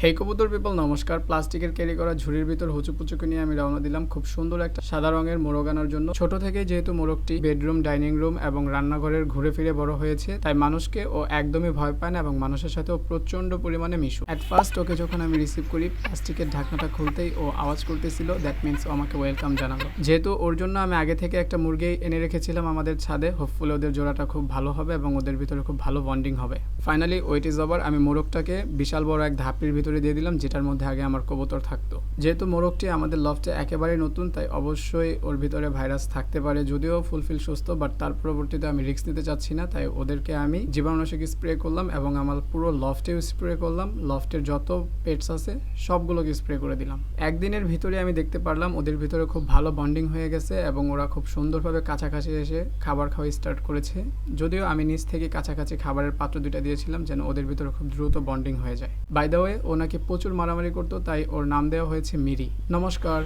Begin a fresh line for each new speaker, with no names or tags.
হেই কবুতর পিপল, নমস্কার। প্লাস্টিকের ক্যারি করা ঝুড়ির ভিতর হুচুপুচুকে নিয়ে আমি রওনা দিলাম খুব সুন্দর একটা সাদা রঙের মোরগ আনার জন্য। ছোট থেকে যেহেতু মোরগটি বেডরুম, ডাইনিং রুম এবং রান্নাঘরের ঘুরে ফিরে বড় হয়েছে, তাই মানুষকে ও একদমই ভয় পায় না এবং মানুষের সাথেও প্রচন্ড পরিমাণে মিশু। অ্যাট ফার্স্ট ওকে যখন আমি রিসিভ করি, প্লাস্টিকের ঢাকনাটা খুলতেই ও আওয়াজ করতেছিল, দ্যাট মিনস ও আমাকে ওয়েলকাম জানালো। যেহেতু ওর জন্য আমি আগে থেকে একটা মুরগি এনে রেখেছিলাম আমাদের ছাদে, হোপফুলি ওদের জোড়াটা খুব ভালো হবে এবং ওদের ভিতরে খুব ভালো বন্ডিং হবে। Finally wait is over. আমি মোরগটাকে বিশাল বড় এক ধাপড়ির ভিতরে দিয়ে দিলাম, যেটার মধ্যে আগে আমার কবুতর থাকতো। যেহেতু মোরগটি আমাদের লফটে একেবারে নতুন, তাই অবশ্যই ওর ভিতরে ভাইরাস থাকতে পারে। যদিও ফুলফিল সুস্থ, বাট তার পরবর্তীতে আমি রিস্ক নিতে চাচ্ছি না, তাই ওদেরকে আমি জীবাণুনাশক স্প্রে করলাম এবং আমার পুরো লফটেও স্প্রে করলাম। লফটের যত পেটস আছে সবগুলোকে স্প্রে করে দিলাম। একদিনের ভিতরে আমি দেখতে পারলাম ওদের ভিতরে খুব ভালো বন্ডিং হয়ে গেছে এবং ওরা খুব সুন্দরভাবে কাছাকাছি এসে খাবার খাওয়া স্টার্ট করেছে। যদিও আমি নিজ থেকে কাছাকাছি খাবারের পাত্র দুইটা দিয়েছিলাম যেন ওদের ভিতরে খুব দ্রুত বন্ডিং হয়ে যায়। বাই দ্য ওয়ে, ও নাকি প্রচুর মারামারি করতো, তাই ওর নাম দেওয়া হয়েছে মিরি। নমস্কার।